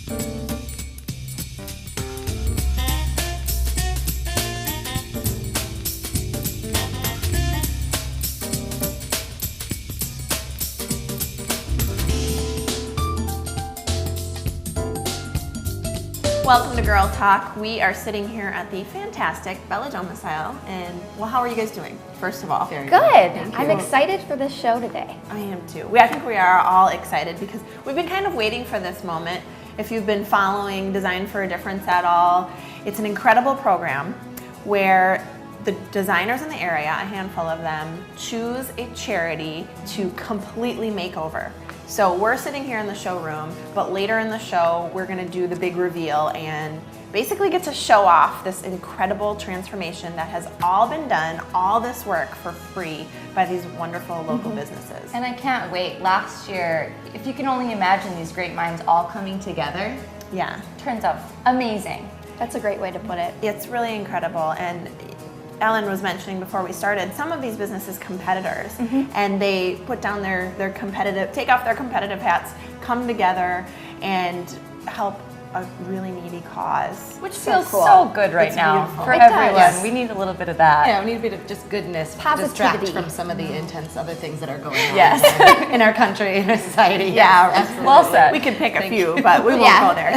Welcome to Girl Talk. We are sitting here at the fantastic Bella Domicile, and well, how are you guys doing? First of all, Very good. I'm excited for this show today. I am too. I think we are all excited because we've been kind of waiting for this moment. If you've been following Design for a Difference at all, it's an incredible program where the designers in the area, a handful of them, choose a charity to completely make over. So we're sitting here in the showroom, but later in the show, we're gonna do the big reveal and basically get to show off this incredible transformation that has all been done, all this work for free by these wonderful local businesses. And I can't wait. Last year, if you can only imagine these great minds all coming together, Yeah, turns out amazing. That's a great way to put it. it's really incredible. And Ellen was mentioning before we started, some of these businesses competitors, and they put down their competitive, take off their competitive hats, come together and help a really needy cause. Which So feels cool. so good right It's now beautiful. for It does. everyone. Yes. We need a little bit of that. Yeah, we need a bit of just goodness, distract Positivity. from some of the intense other things that are going on Yes. in our country, in our society. Yeah, absolutely. Well said. We could pick a few, but we won't Yeah. go there.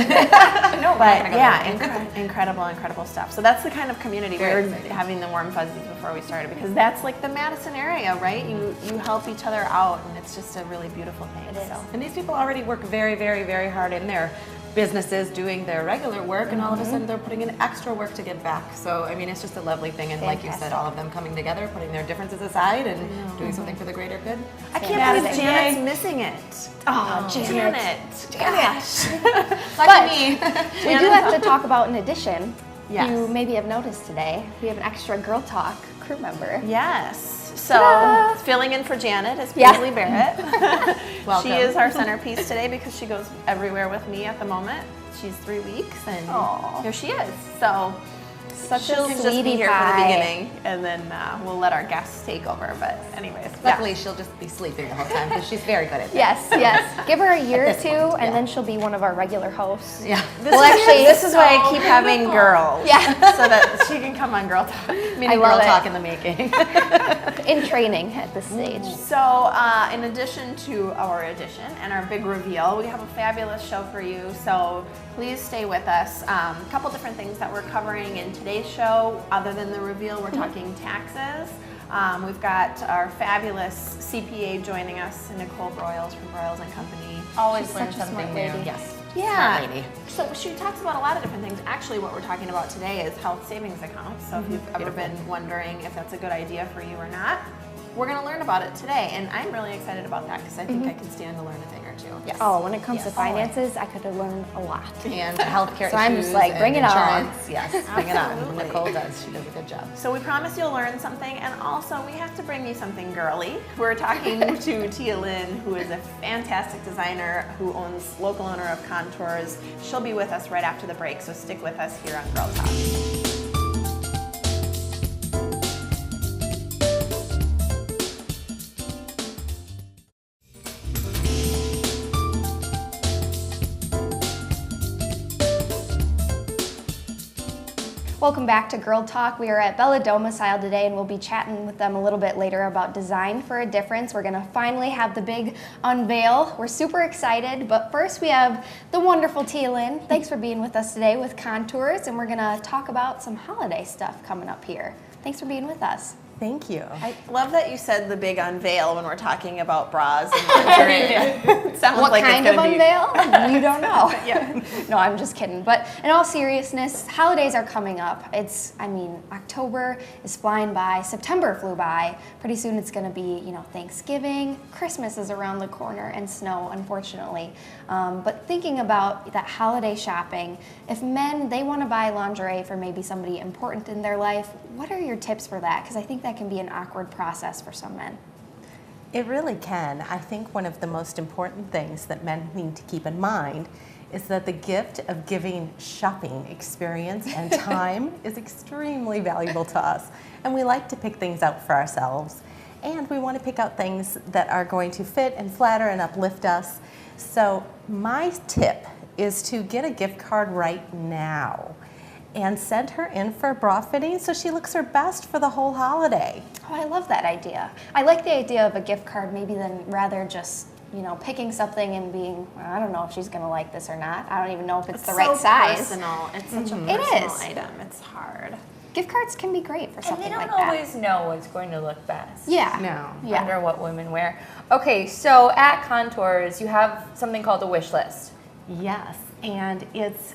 No, But we're not yeah, gonna go incredible stuff. So that's the kind of community we Very were exciting. having the warm fuzzies before we started, because that's like the Madison area, right? You help each other out, and it's just a really beautiful thing. It is. So. And these people already work very, very, very hard in their businesses doing their regular work, and all of a sudden they're putting in extra work to give back. So, I mean, it's just a lovely thing. And like you said, Fantastic. all of them coming together, putting their differences aside and doing something for the greater good. I can't believe Fantastic. Janet's missing it. Oh, Janet. Gosh. But me. we do have to talk about, in addition, Yes. you maybe have noticed today, we have an extra Girl Talk crew member. Yes. So Ta-da! filling in for Janet is Yeah. Paisley Barrett. Welcome. She is our centerpiece today because she goes everywhere with me at the moment. She's 3 weeks, and Aw. here she is. So Such she'll a just be sweetie here for the pie. beginning, and then we'll let our guests take over. But anyways, Luckily, she'll just be sleeping the whole time because she's very good at that. Yes, yes. Give her a year or this two, point, and yeah. then she'll be one of our regular hosts. Yeah. this is why I keep having girls. Yeah. So that she can come on Girl Talk. Mini I girl love it. talk in the making. In training at this stage. So, in addition to our audition and our big reveal, we have a fabulous show for you. So, please stay with us. A couple different things that we're covering in today's show. Other than the reveal, we're talking taxes. We've got our fabulous CPA joining us, Nicole Broyles from Broyles and Company. Always She's learn such a something smart new. lady. Yes. Yeah. Smart lady. So she talks about a lot of different things. Actually, what we're talking about today is health savings accounts. So if you've ever been wondering if that's a good idea for you or not, we're going to learn about it today. And I'm really excited about that because I think I can stand to learn a thing or two. Yes. Oh, when it comes to Yes. finances, I could have learned a lot. And healthcare So I'm issues just like, and bring it on. insurance. Yes, bring it on. Absolutely. Nicole does. She does a good job. So we promise you'll learn something, and also we have to bring you something girly. We're talking to Tia Lynn, who is a fantastic designer who owns local owner of Contours. She'll be with us right after the break, so stick with us here on Girl Talk. Welcome back to Girl Talk. We are at Bella Domicile today, and we'll be chatting with them a little bit later about Design for a Difference. We're gonna finally have the big unveil. We're super excited, but first we have the wonderful Tia Lynn. Thanks for being with us today with Contours, and we're gonna talk about some holiday stuff coming up here. Thanks for being with us. Thank you. I love that you said the big unveil when we're talking about bras and lingerie. It sounds What like kind it's of gonna be. unveil? You don't know. Yeah. No, I'm just kidding. But in all seriousness, holidays are coming up. October is flying by. September flew by. Pretty soon it's going to be, Thanksgiving. Christmas is around the corner, and snow, unfortunately. But thinking about that holiday shopping, if men, they want to buy lingerie for maybe somebody important in their life, what are your tips for that? Because I think that can be an awkward process for some men. It really can. I think one of the most important things that men need to keep in mind is that the gift of giving shopping experience and time is extremely valuable to us. And we like to pick things out for ourselves. And we want to pick out things that are going to fit and flatter and uplift us. So my tip is to get a gift card right now and send her in for bra fitting so she looks her best for the whole holiday. Oh, I love that idea. I like the idea of a gift card maybe than rather just, you know, picking something and being, well, I don't know if she's gonna like this or not. I don't even know if it's the right size. Personal. It's such a It personal is. item. It's hard. Gift cards can be great for And something they don't like that. always know what's going to look best. Yeah. No. Yeah. Under what women wear. Okay, so at Contours, you have something called a wish list. Yes, and it's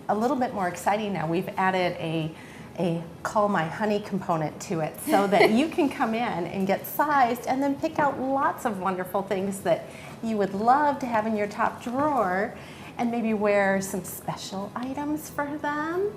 a little bit more exciting now. We've added a Call My Honey component to it so that you can come in and get sized and then pick out lots of wonderful things that you would love to have in your top drawer and maybe wear some special items for them.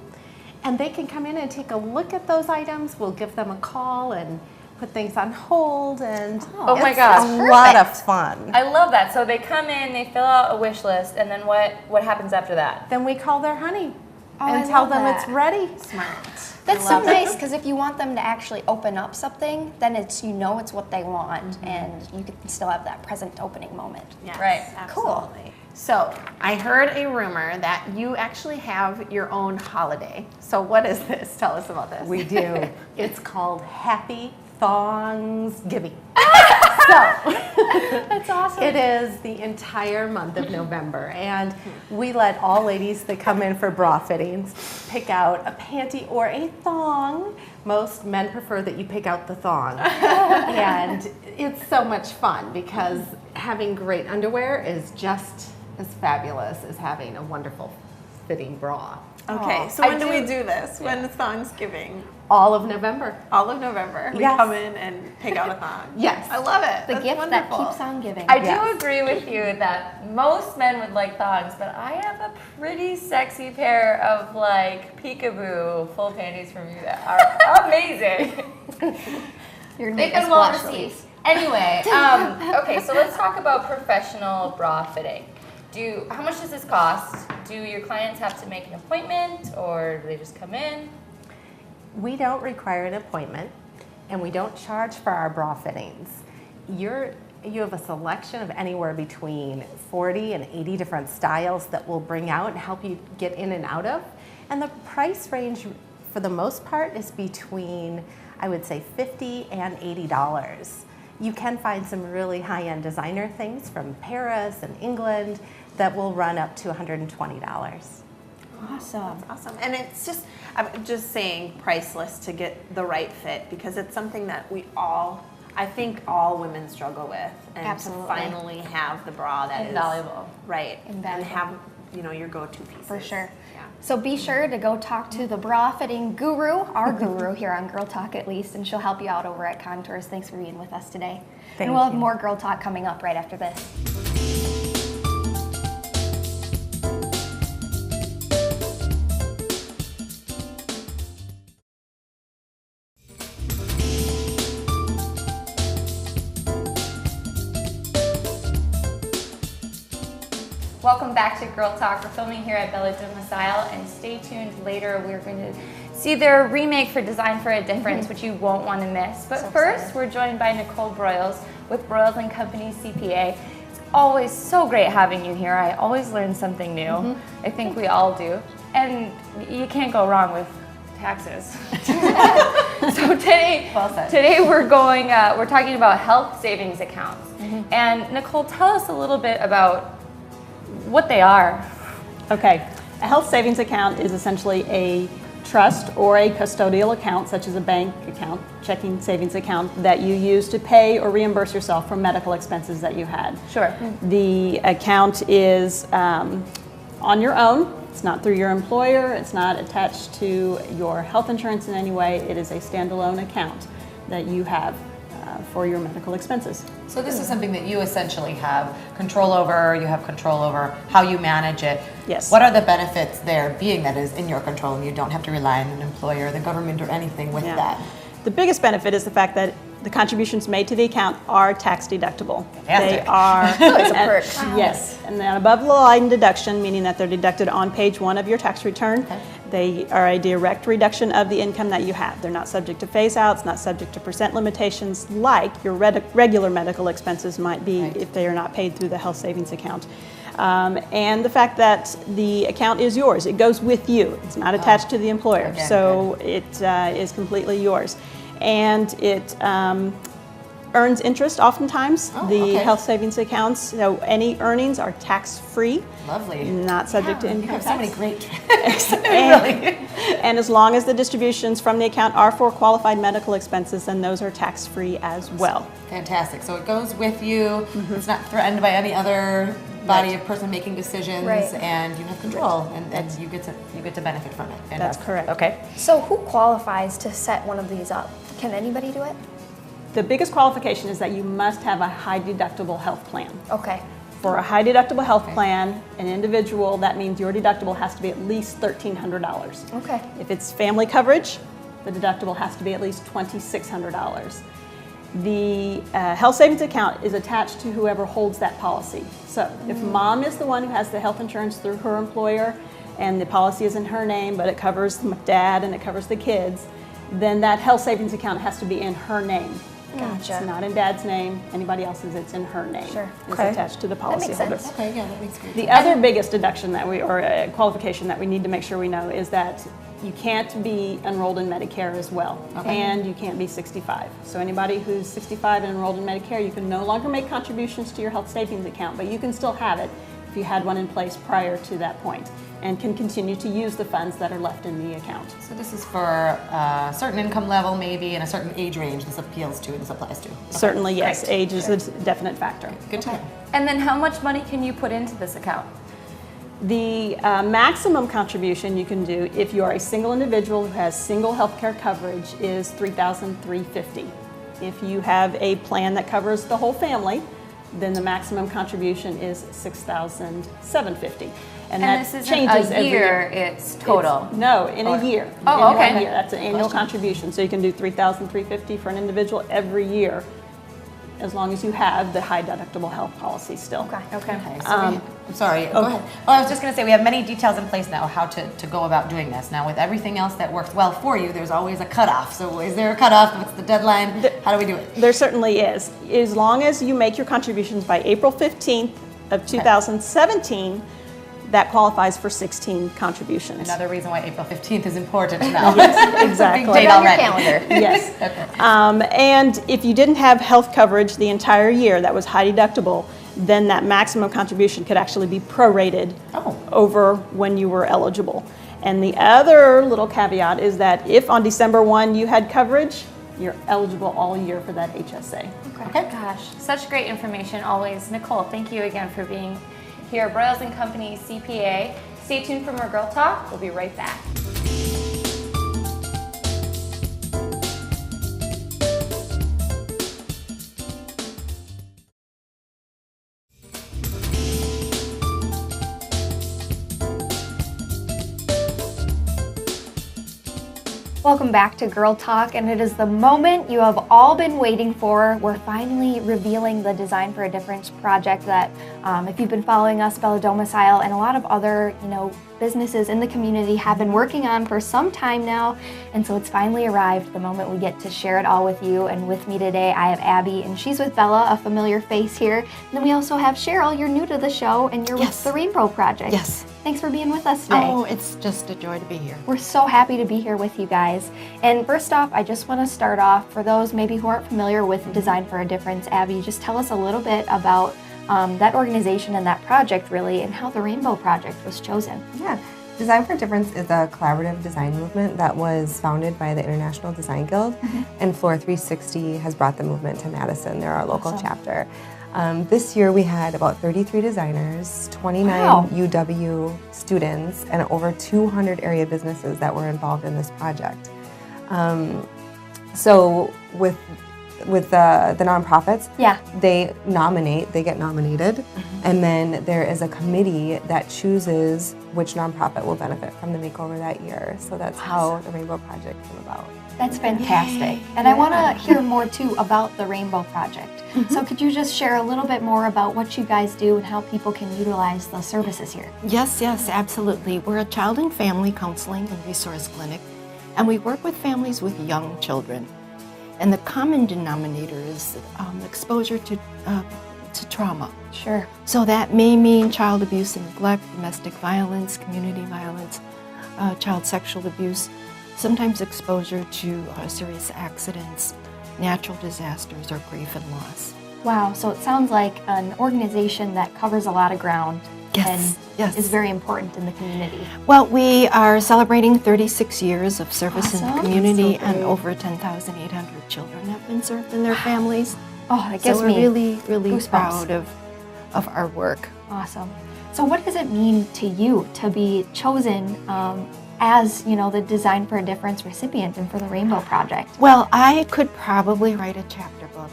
And they can come in and take a look at those items. We'll give them a call and put things on hold, and Oh my it's gosh, a lot of perfect. fun. I love that. So they come in, they fill out a wish list, and then what happens after that? Then we call their honey Oh, and I tell love them that. it's ready. Smart. That's so nice because if you want them to actually open up something, then it's, you know, it's what they want, and you can still have that present opening moment. Yes, Right. Cool. absolutely. So I heard a rumor that you actually have your own holiday. So what is this? Tell us about this. We do. It's called Happy Thongsgiving. That's awesome. It is the entire month of November, and we let all ladies that come in for bra fittings pick out a panty or a thong. Most men prefer that you pick out the thong. And it's so much fun because having great underwear is just as fabulous as having a wonderful fitting bra. Okay, Aw. so I when do do- we do this? When is Thanksgiving? All of November. All of November. We Yes. come in and pick out a thong. Yes. I love it. the That's gift wonderful. that keeps on giving. I Yes. do agree with you that most men would like thongs, but I have a pretty sexy pair of like peekaboo full panties from you that are amazing. You're gonna They make us can well blush, received. Louise. Anyway, okay, so let's talk about professional bra fitting. How much does this cost? Do your clients have to make an appointment, or do they just come in? We don't require an appointment, and we don't charge for our bra fittings. You have a selection of anywhere between 40 and 80 different styles that we'll bring out and help you get in and out of. And the price range, for the most part, is between, I would say, $50 and $80. You can find some really high-end designer things from Paris and England that will run up to $120. Awesome. Awesome. And it's just, I'm just saying priceless to get the right fit because it's something that I think all women struggle with. And Absolutely. to finally have the bra that is Invaluable. right. Invaluable. And have, your go-to pieces. For sure. Yeah. So be sure to go talk to the bra fitting guru, our guru here on Girl Talk at least, and she'll help you out over at Contours. Thanks for being with us today. Thank and we'll have you. more Girl Talk coming up right after this. Welcome back to Girl Talk. We're filming here at Bella Domicile, and stay tuned later. We're going to see their remake for Design for a Difference, which you won't want to miss. But So first, excited. we're joined by Nicole Broyles with Broyles & Company CPA. It's always so great having you here. I always learn something new. I think we all do. And you can't go wrong with taxes. So today, Well said. today we're talking about health savings accounts. And Nicole, tell us a little bit about what they are. Okay, a health savings account is essentially a trust or a custodial account, such as a bank account, checking savings account, that you use to pay or reimburse yourself for medical expenses that you had. Sure. The account is on your own. It's not through your employer. It's not attached to your health insurance in any way. It is a standalone account that you have for your medical expenses. So this is something that you essentially have control over, you have control over how you manage it. Yes. What are the benefits there, being that it is in your control and you don't have to rely on an employer, the government, or anything with Yeah. that? The biggest benefit is the fact that the contributions made to the account are tax deductible. Fantastic. They are. It's a perk. Yes, and then above the line deduction, meaning that they're deducted on page 1 of your tax return. They are a direct reduction of the income that you have. They're not subject to phase-outs, not subject to percent limitations like your regular medical expenses might be if they are not paid through the health savings account. And the fact that the account is yours. It goes with you. It's not attached to the employer. Again, so it is completely yours. And it earns interest oftentimes, the health savings accounts. So any earnings are tax-free. Lovely. Not subject to You income have tax. so many great tricks. And as long as the distributions from the account are for qualified medical expenses, then those are tax-free as well. Fantastic. So it goes with you. It's not threatened by any other body of person making decisions, Right. and you have control, and you get to benefit from it. That's correct. Okay. So who qualifies to set one of these up? Can anybody do it? The biggest qualification is that you must have a high deductible health plan. Okay. For a high deductible health plan, an individual, that means your deductible has to be at least $1,300. Okay. If it's family coverage, the deductible has to be at least $2,600. The health savings account is attached to whoever holds that policy. So if mom is the one who has the health insurance through her employer and the policy is in her name, but it covers dad and it covers the kids, then that health savings account has to be in her name. Gotcha. It's not in dad's name, anybody else's, it's in her name. Sure. It's attached to the policy makes holder. sense. Okay, yeah, that makes great The sense. other biggest deduction that qualification that we need to make sure we know is that you can't be enrolled in Medicare as well, and you can't be 65. So anybody who's 65 and enrolled in Medicare, you can no longer make contributions to your health savings account, but you can still have it if you had one in place prior to that point, and can continue to use the funds that are left in the account. So this is for a certain income level, maybe, and a certain age range. This appeals to. This applies to. Okay. Certainly, yes, Great. age is a definite factor. Good to know. And then how much money can you put into this account? The maximum contribution you can do if you are a single individual who has single health care coverage is $3,350. If you have a plan that covers the whole family, then the maximum contribution is $6,750. And that this isn't changes a every year, it's total. No, in a year. Oh, In okay. 1 year. That's an annual contribution. So you can do $3,350 for an individual every year, as long as you have the high deductible health policy still. Okay. Okay, so I'm sorry, go ahead. Oh, I was just going to say, we have many details in place now how to go about doing this. Now, with everything else that works well for you, there's always a cutoff. So is there a cutoff? What's the deadline? How do we do it? There certainly is. As long as you make your contributions by April 15th of 2017, that qualifies for 16 contributions. Another reason why April 15th is important now. Yes, exactly. Big date Put it on your already. calendar. Yes. And if you didn't have health coverage the entire year that was high deductible, then that maximum contribution could actually be prorated over when you were eligible. And the other little caveat is that if on December 1 you had coverage, you're eligible all year for that HSA. Okay. Gosh, such great information always. Nicole, thank you again for being here. Broyles & Company CPA. Stay tuned for more Girl Talk. We'll be right back. Welcome back to Girl Talk, and it is the moment you have all been waiting for. We're finally revealing the Design for a Difference project that, if you've been following us, Bella Domicile and a lot of other, businesses in the community have been working on for some time now. And so it's finally arrived, the moment we get to share it all with you. And with me today, I have Abby, and she's with Bella, a familiar face here. And then we also have Cheryl, you're new to the show, and you're with the Rainbow Project. Yes. Thanks for being with us today. Oh, it's just a joy to be here. We're so happy to be here with you guys. And first off, I just want to start off, for those maybe who aren't familiar with Design for a Difference, Abby, just tell us a little bit about that organization and that project really, and how the Rainbow Project was chosen. Yeah. Design for a Difference is a collaborative design movement that was founded by the International Design Guild, and Floor 360 has brought the movement to Madison. They're our local chapter. This year we had about 33 designers, 29 UW students, and over 200 area businesses that were involved in this project. So with the nonprofits, they get nominated, and then there is a committee that chooses which nonprofit will benefit from the makeover that year. So that's how the Rainbow Project came about. That's fantastic. And I want to hear more too about the Rainbow Project. So could you just share a little bit more about what you guys do and how people can utilize the services here? Yes, absolutely. We're a child and family counseling and resource clinic, and we work with families with young children. And the common denominator is exposure to trauma. Sure. So that may mean child abuse and neglect, domestic violence, community violence, child sexual abuse, sometimes exposure to serious accidents, natural disasters, or grief and loss. Wow, so it sounds like an organization that covers a lot of ground and is very important in the community. Well, we are celebrating 36 years of service in the Awesome. community, and over 10,800 children have been served in their families. Oh, that gives So me we're really goosebumps. proud of our work. Awesome. So what does it mean to you to be chosen as, the Design for a Difference recipient and for the Rainbow Project? Well, I could probably write a chapter book.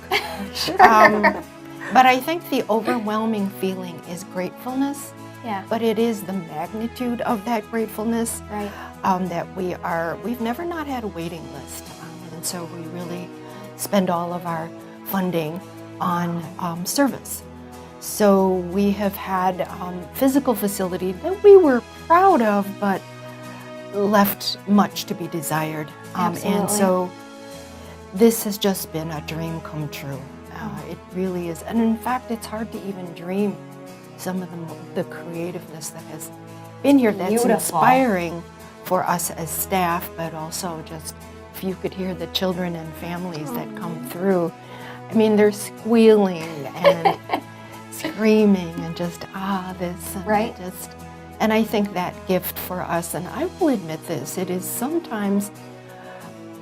Sure. But I think the overwhelming feeling is gratefulness, Yeah. but it is the magnitude of that gratefulness Right. that we've never not had a waiting list. And so we really spend all of our funding on service. So we have had physical facility that we were proud of, but left much to be desired. And Absolutely. so this has just been a dream come true. It really is. And in fact, it's hard to even dream some of the creativeness that has been here. That's Beautiful. inspiring for us as staff, but also just if you could hear the children and families that come through. I mean, they're squealing and screaming and just, this. And Right. And I think that gift for us, and I will admit this, it is sometimes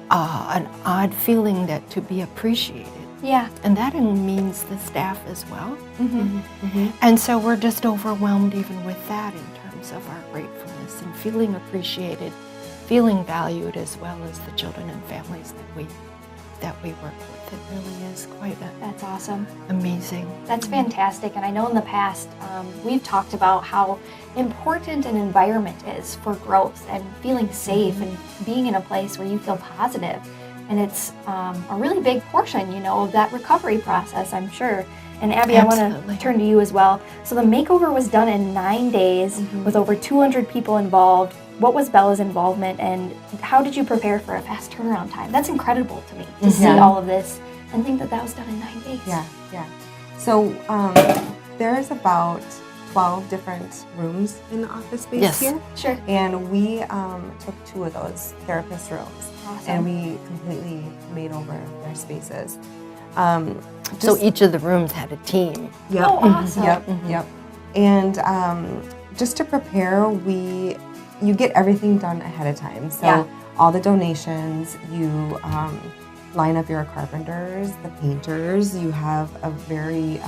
an odd feeling that to be appreciated. Yeah. And that means the staff as well. Mm-hmm. And so we're just overwhelmed even with that in terms of our gratefulness and feeling appreciated, feeling valued, as well as the children and families that we work with. It really is quite That's awesome. amazing. That's fantastic. And I know in the past we've talked about how important an environment is for growth and feeling safe and being in a place where you feel positive. And it's a really big portion, of that recovery process, I'm sure. And Abby, I want Absolutely. to turn to you as well. So the makeover was done in 9 days with over 200 people involved. What was Bella's involvement, and how did you prepare for a fast turnaround time? That's incredible to me to see all of this and think that was done in 9 days. Yeah. So there's about 12 different rooms in the office space Yes. here. Sure. And we took 2 of those therapist rooms. Awesome. And we completely made over their spaces. So each of the rooms had a team. Yep. Oh, awesome. Yep. And just to prepare, you get everything done ahead of time. So Yeah. all the donations, you line up your carpenters, the painters. You have a very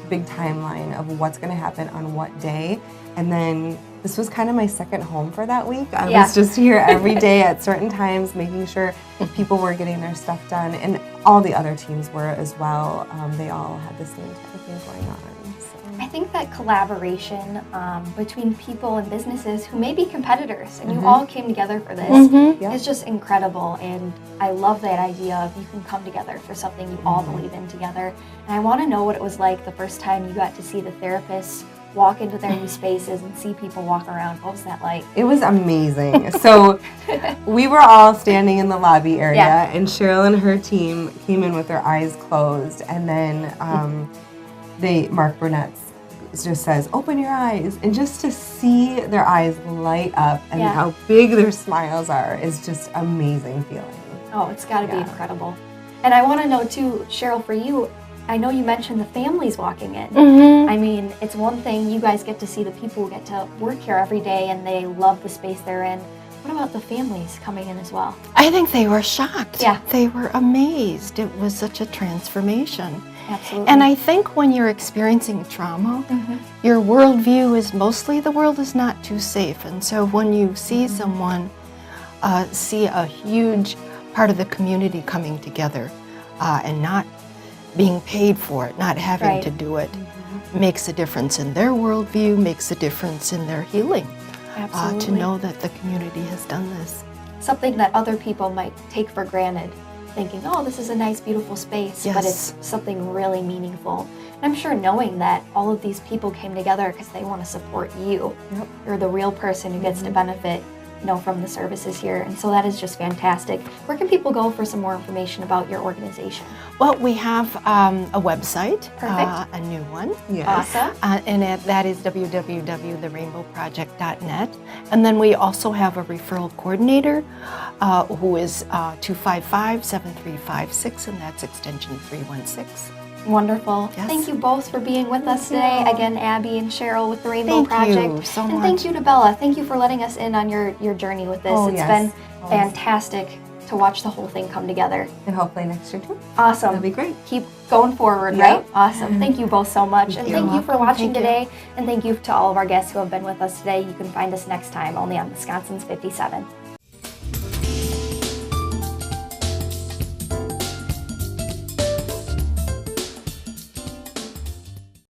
big timeline of what's going to happen on what day. And then this was kind of my second home for that week. I Yeah. was just here every day at certain times, making sure people were getting their stuff done. And all the other teams were as well. They all had the same type of thing going on. I think that collaboration between people and businesses who may be competitors and you all came together for this Yeah. is just incredible. And I love that idea of you can come together for something you all believe in together. And I want to know what it was like the first time you got to see the therapists walk into their new spaces and see people walk around. What was that like? It was amazing. So we were all standing in the lobby area, Yeah. and Cheryl and her team came in with their eyes closed, and then Mark Burnett just says, "Open your eyes," and just to see their eyes light up and Yeah. how big their smiles are is just amazing feeling. Oh, it's got to be Yeah. incredible. And I want to know too, Cheryl, for you, I know you mentioned the families walking in. I mean, it's one thing you guys get to see the people who get to work here every day and they love the space they're in. What about the families coming in as well? I think they were shocked. Yeah. They were amazed. It was such a transformation. Absolutely. And I think when you're experiencing trauma, your worldview is mostly the world is not too safe. And so when you see someone see a huge part of the community coming together and not being paid for it, not having Right. to do it, makes a difference in their worldview, makes a difference in their healing. Absolutely. To know that the community has done this. something that other people might take for granted, thinking, oh, this is a nice, beautiful space, but it's something really meaningful. And I'm sure knowing that all of these people came together because they want to support you. You're the real person who gets to benefit, from the services here. And so that is just fantastic. Where can people go for some more information about your organization? Well, we have a website, Perfect. a new one. Awesome. And that is www.therainbowproject.net. And then we also have a referral coordinator who is 255-7356, and that's extension 316. Wonderful. Yes. Thank you both for being with us today. Again, Abby and Cheryl with the Rainbow Project. Thank you so much. And thank you to Bella. Thank you for letting us in on your journey with this. It's been fantastic to watch the whole thing come together. And hopefully next year too. Awesome. That'll be great. Keep going forward, right? Awesome. Thank you both so much. And thank you for watching today. And thank you to all of our guests who have been with us today. You can find us next time only on Wisconsin's 57.